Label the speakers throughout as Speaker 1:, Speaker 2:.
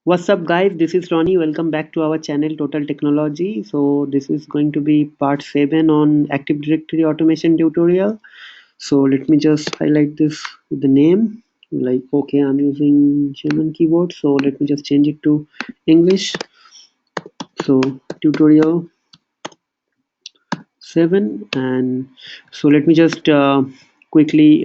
Speaker 1: What's up, guys? This is Ronnie. Welcome back to our channel Total Technology. So this is going to be part 7 on Active Directory automation tutorial. So let me just highlight this with the name. Like, okay, I'm using German keyboard, so let me just change it to English. So tutorial 7, and so let me just quickly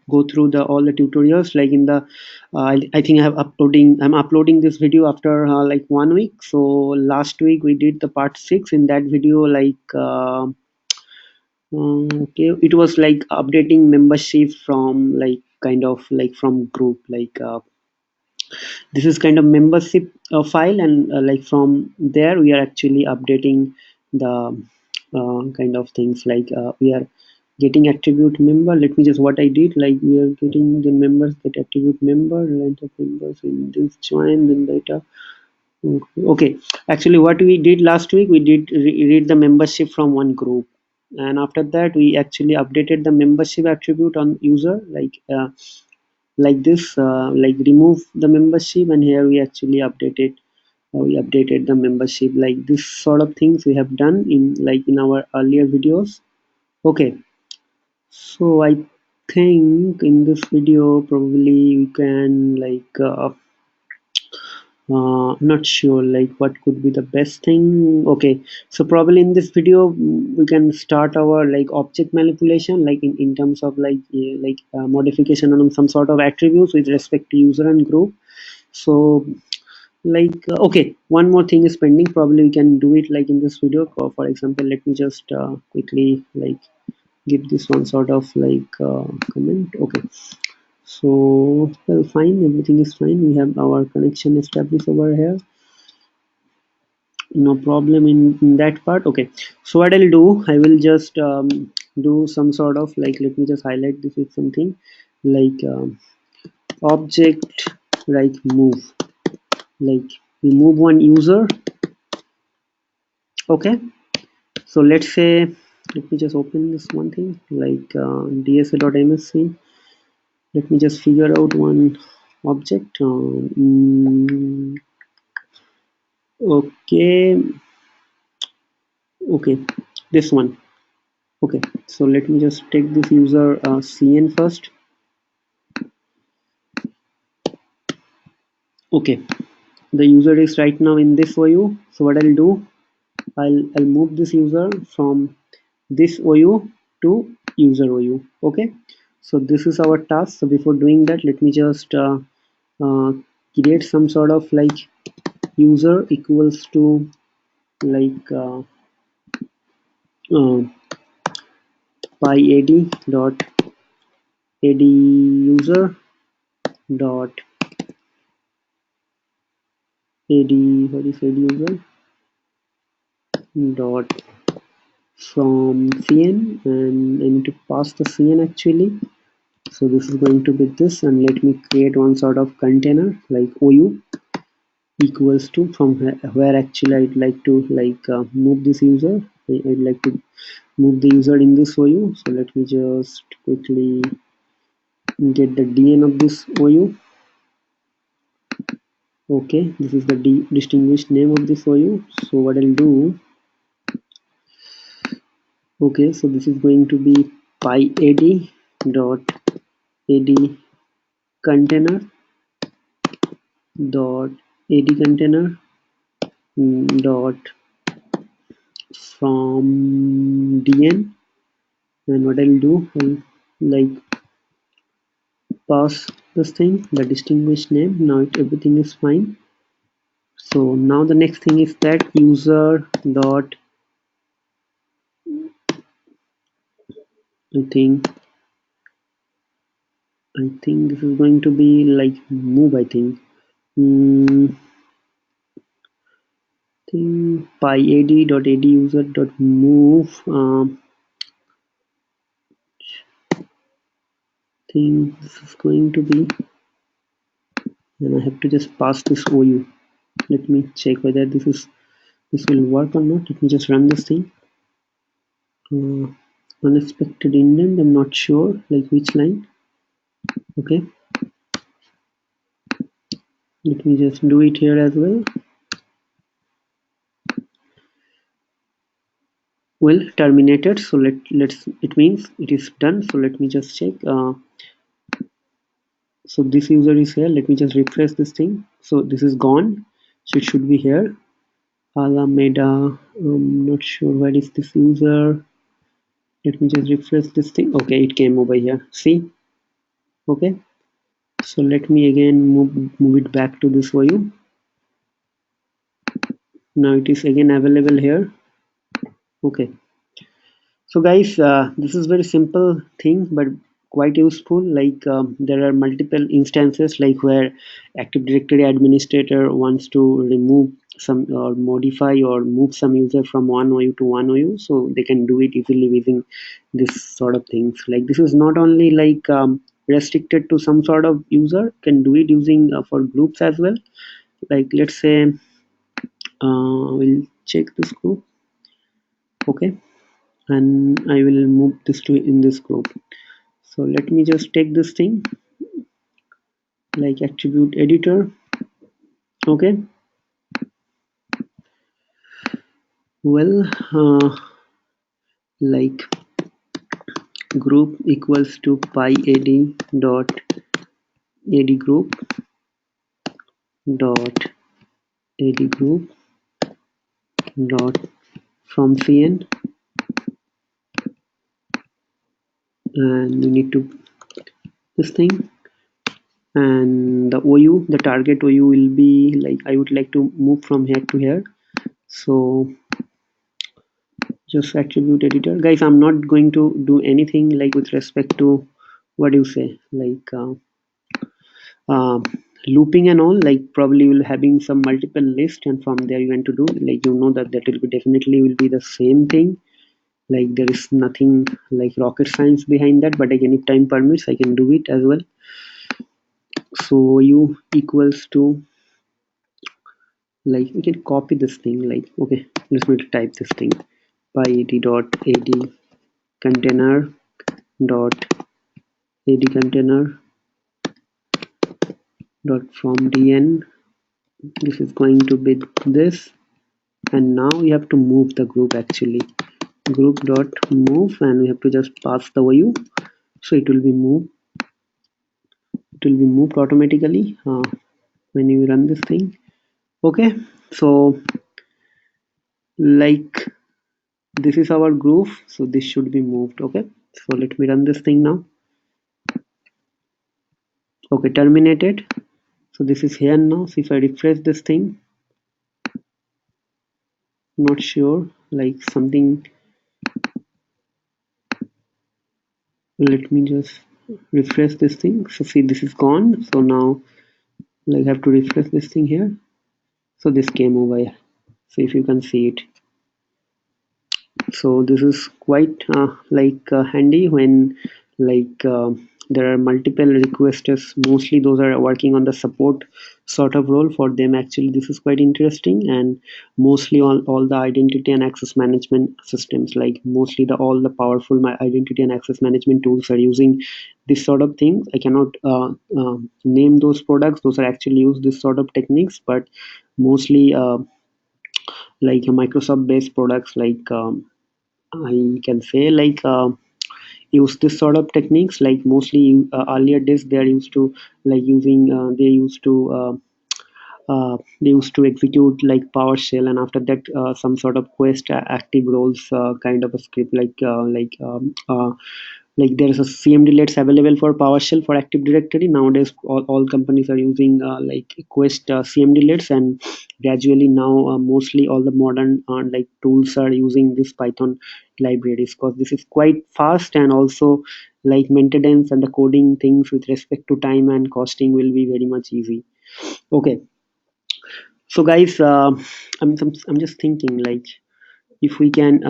Speaker 1: go through the all the tutorials. Like in the I think I'm uploading this video after like 1 week. So last week we did the part 6. In that video, okay, it was like updating membership from like kind of like from group. This is kind of membership file, and like from there we are actually updating the kind of things. We are getting attribute member. Let me just what I did, like we are getting the members, get attribute member, length of members in this join, then data. Okay, actually what we did last week, we did read the membership from one group, and after that we actually updated the membership attribute on user, like this, like remove the membership, and here we updated the membership. Like this sort of things we have done in like in our earlier videos. Okay, so I think in this video probably we can not sure like what could be the best thing. Okay, so probably in this video we can start our like object manipulation, like in terms of modification on some sort of attributes with respect to user and group. So okay, one more thing is pending. Probably we can do it like in this video. For example, let me just quickly like give this one sort of comment. Okay, so well, fine, everything is fine. We have our connection established over here, no problem in that part. Okay, so what I'll do, I will just do some sort of like, let me just highlight this with something like object like move, like we move one user. Okay, so let's say, let me just open this one thing like dsa.msc. Let me just figure out one object. Okay, okay, this one. Okay, so let me just take this user cn first. Okay, the user is right now in this OU. So what I'll do, I'll move this user from this OU to user OU. Okay, so this is our task. So before doing that, let me just uh, create some sort of like user equals to like uh, pyad dot ad user dot ad, what is ad user dot from cn, and I need to pass the cn actually. So this is going to be this, and let me create one sort of container like OU equals to from where actually I'd like to move this user. I'd like to move the user in this OU. So let me just quickly get the DN of this OU. Okay, this is the distinguished name of this OU. So what I'll do, okay, so this is going to be pyad dot ad container dot ad container dot from dn, and what I'll do, I'll like pass this thing, the distinguished name. Now everything is fine. So now the next thing is that user dot, I think this is going to be like move, I think. Think pyad dot ad user dot move. Think this is going to be, and I have to just pass this OU. Let me check whether this will work or not. Let me just run this thing. uh, Unexpected indent, I'm not sure like which line. Okay, Let me just do it here as well. Well, terminated, so let's it means it is done. So let me just check. So this user is here. Let me just refresh this thing. So this is gone, so it should be here. Alameda, not sure where is this user. Let me just refresh this thing. Okay, it came over here, see. Okay, so let me again move it back to this view. Now it is again available here. Okay, so guys, this is very simple thing but quite useful. Like there are multiple instances like where Active Directory administrator wants to remove some or modify or move some user from one OU to one OU, so they can do it easily using this sort of things. Like this is not only like restricted to some sort of user, can do it using for groups as well. Like let's say we'll check this group. Okay, and I will move this to in this group. So let me just take this thing like attribute editor. Okay, well, like group equals to pi ad dot ad group dot ad group dot from cn, and we need to this thing, and the OU, the target OU will be like I would like to move from here to here. So just attribute editor. Guys, I'm not going to do anything like with respect to what do you say, like uh, looping and all. Like probably will having some multiple list, and from there you want to do like that will be definitely will be the same thing. Like there is nothing like rocket science behind that, but again if time permits I can do it as well. So u equals to, like we can copy this thing. Like okay, let's me type this thing pi ad dot ad container dot ad container dot from dn. This is going to be this, and now we have to move the group actually. Group dot move, and we have to just pass the value, so it will be moved. It will be moved automatically when you run this thing. Okay, so like this is our group, so this should be moved. Okay, so let me run this thing now. Okay, terminated. So this is here now. So if I refresh this thing, not sure, like something. Let me just refresh this thing. So see, this is gone. So now like I have to refresh this thing here. So this came over here. So if you can see it, so this is quite handy when like there are multiple requesters. Mostly those are working on the support sort of role. For them actually this is quite interesting, and mostly all the identity and access management systems, like mostly the all the powerful identity and access management tools are using this sort of things. I cannot name those products. Those are actually use this sort of techniques, but mostly like Microsoft based products like I can say like use this sort of techniques. Like mostly earlier days they are used to like using they used to execute like PowerShell, and after that some sort of quest active roles kind of a script like there's a CMD available for PowerShell for Active Directory. Nowadays all companies are using like Quest CMD, and gradually now mostly all the modern like tools are using this Python libraries, because this is quite fast, and also like maintenance and the coding things with respect to time and costing will be very much easy. Okay, so guys, I'm just thinking like if we can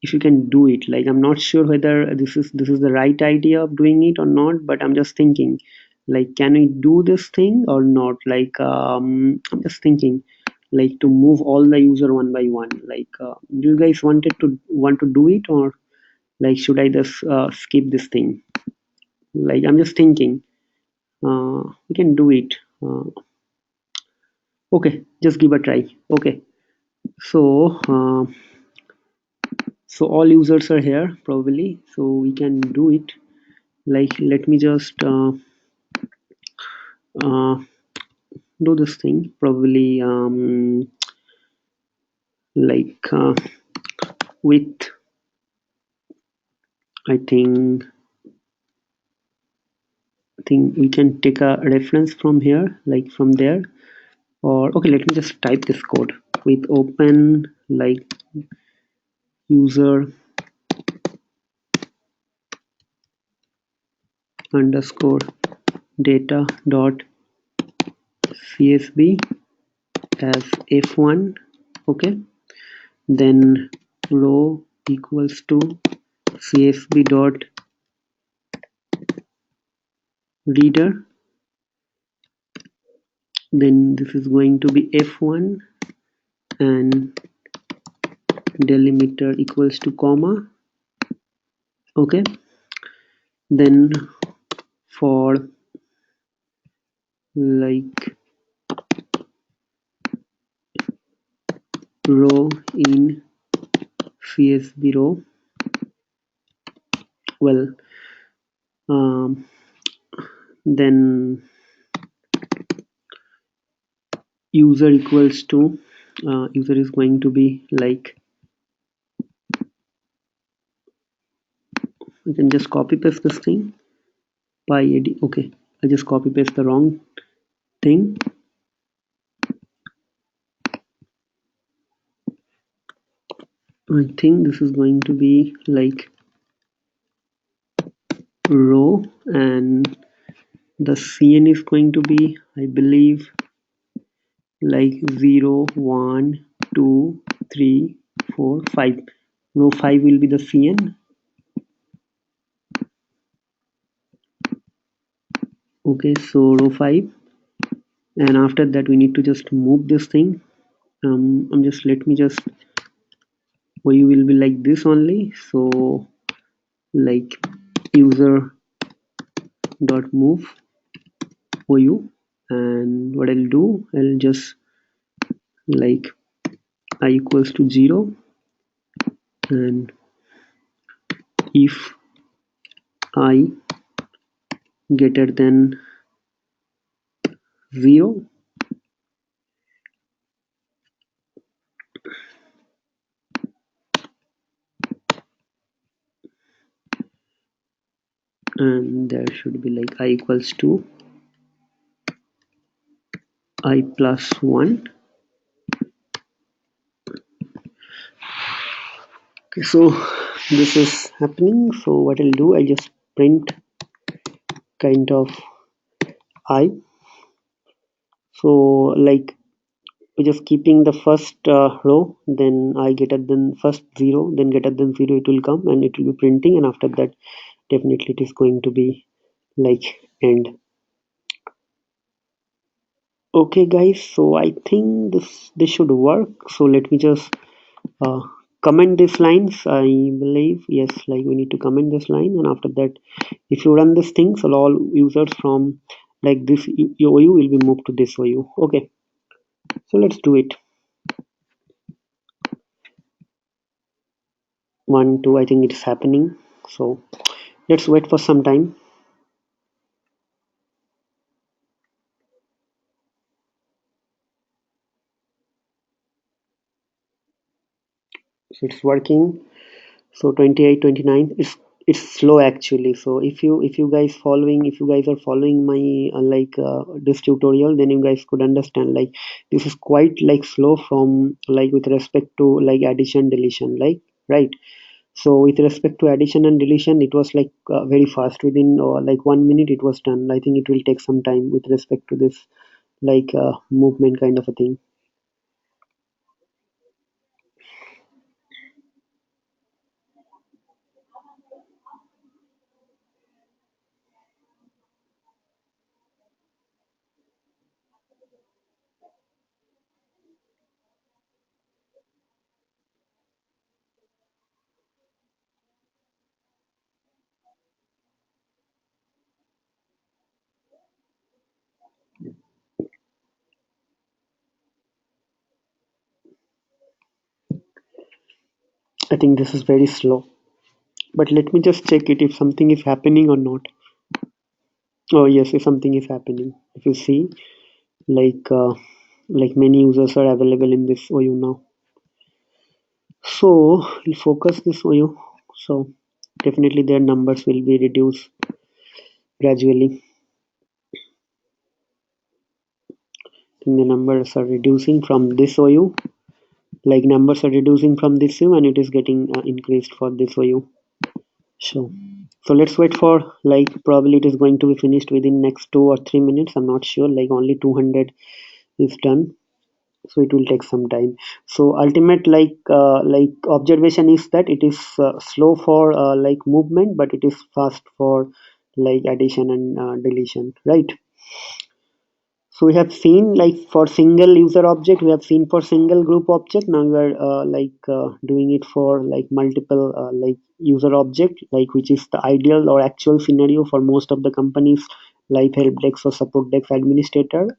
Speaker 1: if you can do it. Like I'm not sure whether this is the right idea of doing it or not, but I'm just thinking like can we do this thing or not. Like I'm just thinking like to move all the user one by one. Like do you guys want to do it, or like should I just skip this thing. Like I'm just thinking we can do it. Okay, just give a try. Okay, so so all users are here probably, so we can do it. Like, let me just uh, do this thing probably, like with, I think we can take a reference from here, like from there. Or okay, let me just type this code with open like user underscore data dot csv as f1. Okay, then row equals to csv dot reader. Then this is going to be f1 and delimiter equals to comma. Okay, then for like row in csv row, well, um, then user equals to user is going to be like, I can just copy paste this thing by ad. Okay, I just copy paste the wrong thing. I think this is going to be like row, and the cn is going to be, I believe, like 0 1 2 3 4 5. Row 5 will be the cn. Okay, so row 5, and after that we need to just move this thing. I'm just, let me just, you will be like this only. So like user dot move ou, and what I'll do, I'll just like I equals to 0, and if I greater than 0, and there should be like I equals to I plus 1. Okay, so this is happening. So what I'll do, I'll just print kind of I. So like we're just keeping the first row, then I greater than first 0, then greater than 0 it will come and it will be printing, and after that definitely it is going to be like end. Okay guys, so I think this should work. So let me just uh, comment these lines. I believe, yes, like we need to comment this line, and after that if you run this thing, so all users from like this OU will be moved to this OU. Okay, so let's do it. 1 2, I think it's happening. So let's wait for some time. So it's working. So 28 29, it's slow actually. So if you guys are following my this tutorial, then you guys could understand like this is quite like slow from like with respect to like addition deletion, like, right? So with respect to addition and deletion, it was like very fast. Within like 1 minute it was done. I think it will take some time with respect to this like movement kind of a thing. I think this is very slow, but let me just check it if something is happening or not. Oh yes, if something is happening. If you see, like uh, like many users are available in this OU now. So we'll focus this OU. So definitely their numbers will be reduced gradually. Think the numbers are reducing from this OU. Like numbers are reducing from this OU and it is getting increased for this OU. So let's wait for, like, probably it is going to be finished within next 2 or 3 minutes. I'm not sure. Like only 200 is done, so it will take some time. So ultimate, like observation is that it is slow for like movement, but it is fast for like addition and deletion, right? So we have seen, like, for single user object, we have seen for single group object. Now we are doing it for like multiple like user object, like which is the ideal or actual scenario for most of the companies, like help desk or support desk administrator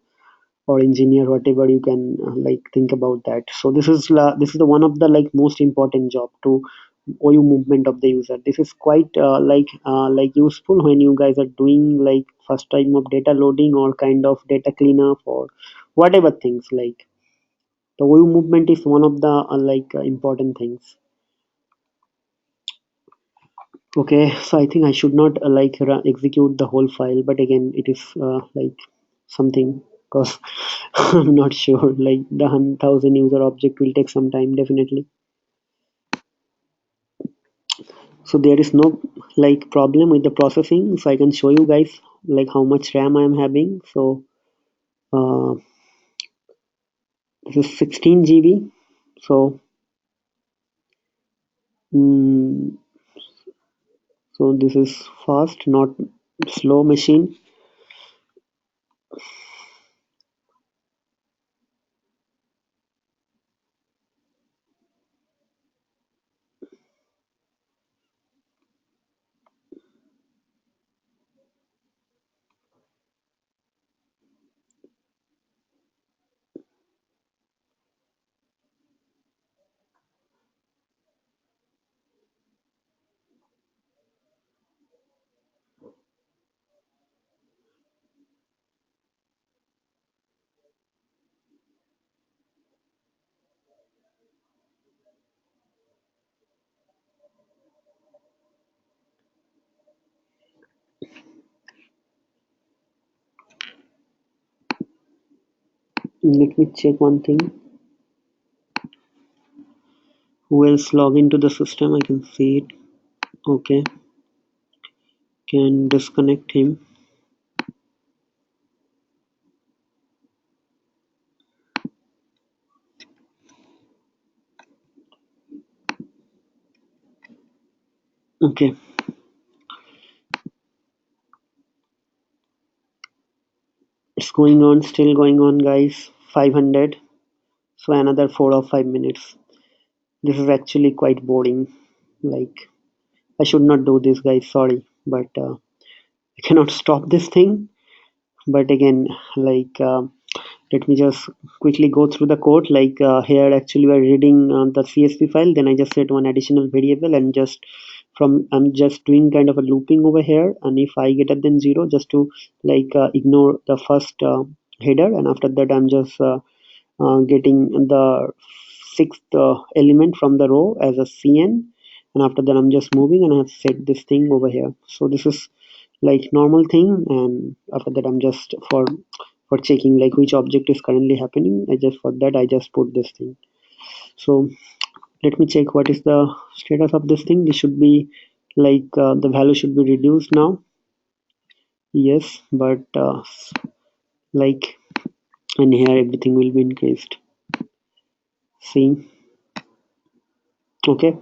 Speaker 1: or engineer, whatever you can like think about that. So this is the one of the like most important job to OU movement of the user. This is quite like useful when you guys are doing like first time of data loading or kind of data cleanup or whatever things. Like the OU movement is one of the important things. Okay, so I think I should not execute the whole file, but again, it is like something, because I'm not sure. Like the 1,000 user object will take some time, definitely. So there is no like problem with the processing. So I can show you guys like how much RAM I am having. So uh, this is 16 GB. So mm, so this is fast, not slow machine. Let me check one thing. Who else log into the system? I can see it. Okay, can disconnect him. Okay, it's going on, still going on, guys. 500. So another 4 or 5 minutes. This is actually quite boring. Like I should not do this, guys. Sorry, but I cannot stop this thing. But again, let me just quickly go through the code. Here, actually, we're reading the CSV file. Then I just set one additional variable and just from I'm just doing kind of a looping over here. And if I greater than 0, just to ignore the first header, and after that I'm just getting the sixth element from the row as a cn, and after that I'm just moving and I have set this thing over here. So this is like normal thing, and after that I'm just for checking like which object is currently happening. I just for that I just put this thing. So let me check what is the status of this thing. This should be the value should be reduced now. Yes, but like and here everything will be increased. See. Okay,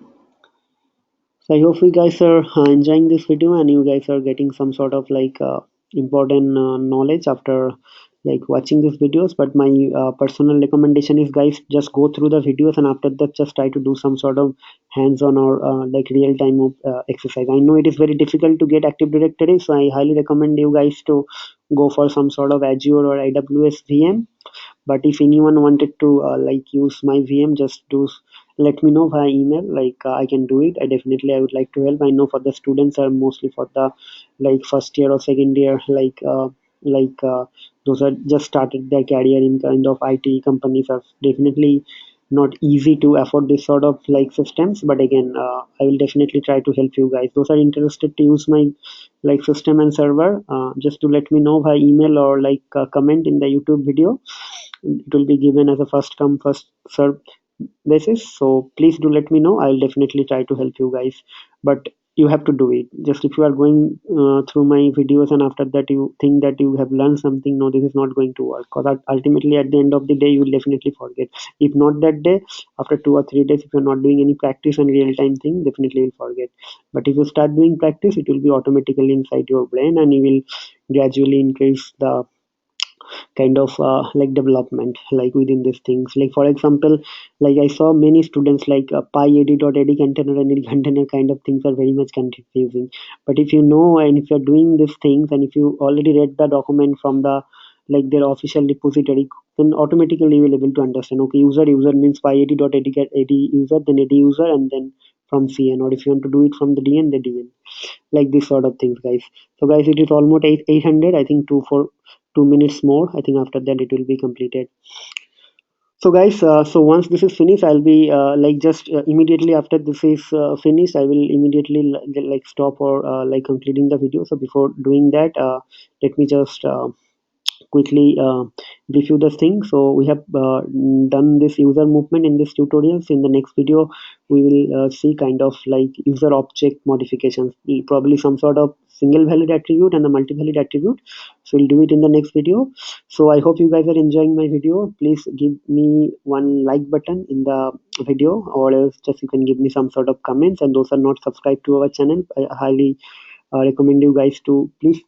Speaker 1: so I hope you guys are enjoying this video and you guys are getting some sort of important knowledge after like watching these videos. But my personal recommendation is, guys, just go through the videos and after that just try to do some sort of hands-on or like real-time exercise. I know it is very difficult to get Active Directory, so I highly recommend you guys to go for some sort of Azure or AWS VM. But if anyone wanted to use my VM, just do let me know via email. I can do it. I would like to help. I know for the students are mostly for the like first year or second year, like those are just started their career in kind of IT companies are definitely not easy to afford this sort of like systems. But again, I will definitely try to help you guys. Those are interested to use my like system and server, just to let me know via email or like comment in the YouTube video. It will be given as a first come first serve basis, so please do let me know. I'll definitely try to help you guys, but you have to do it. Just if you are going through my videos and after that you think that you have learned something, no, this is not going to work, because ultimately at the end of the day you will definitely forget. If not that day, after 2 or 3 days, if you're not doing any practice and real time thing, definitely you'll forget. But if you start doing practice, it will be automatically inside your brain and you will gradually increase the kind of like development like within these things. Like for example, like I saw many students like py.ad container and any container kind of things are very much confusing. But if you know and if you're doing these things and if you already read the document from the like their official repository, then automatically you will able to understand, okay, user means py.ad user, then ad user, and then from cn, or if you want to do it from the dn, the dn, like this sort of things, guys. So guys, it is almost 800. I think 2 minutes more. I think after that it will be completed. So guys, so once this is finished, I'll be like just immediately after this is finished, I will immediately like stop or like completing the video. So before doing that, let me just quickly brief you the thing. So we have done this user movement in this tutorial. So in the next video, we will see kind of like user object modifications, probably some sort of single valid attribute and the multi-valid attribute. So we'll do it in the next video. So I hope you guys are enjoying my video. Please give me one like button in the video, or else just you can give me some sort of comments. And those are not subscribed to our channel, I highly recommend you guys to please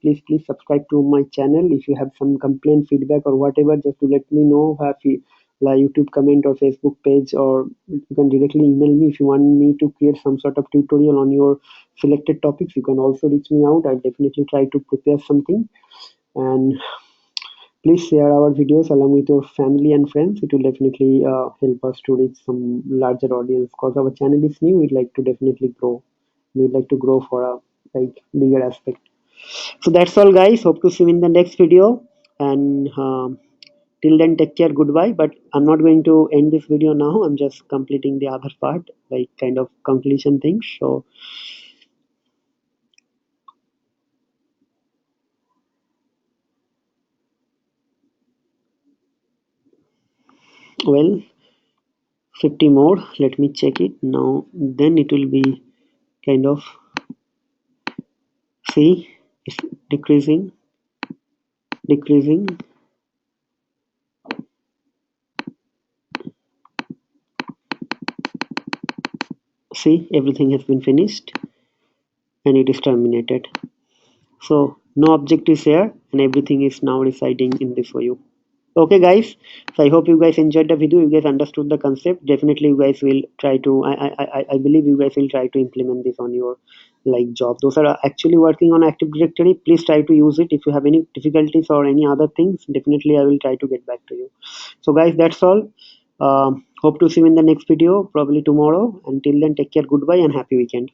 Speaker 1: subscribe to my channel. If you have some complaint, feedback, or whatever, just to let me know via like YouTube comment or Facebook page, or you can directly email me. If you want me to create some sort of tutorial on your selected topics, you can also reach me out. I'll definitely try to prepare something. And please share our videos along with your family and friends. It will definitely help us to reach some larger audience, because our channel is new. We'd like to definitely grow. We'd like to grow for a like bigger aspect. So that's all, guys. Hope to see you in the next video. And till then, take care. Goodbye. But I'm not going to end this video now. I'm just completing the other part, like kind of conclusion things. So, well, 50 more. Let me check it now. Then it will be kind of, see, it's decreasing, decreasing. See, everything has been finished and it is terminated. So no object is here and everything is now residing in this view. Okay, guys, so I hope you guys enjoyed the video. You guys understood the concept. Definitely you guys will try to, I believe you guys will try to implement this on your like job. Those are actually working on Active Directory. Please try to use it. If you have any difficulties or any other things, definitely I will try to get back to you. So guys, that's all. Hope to see you in the next video, probably tomorrow. Until then, take care, goodbye, and happy weekend.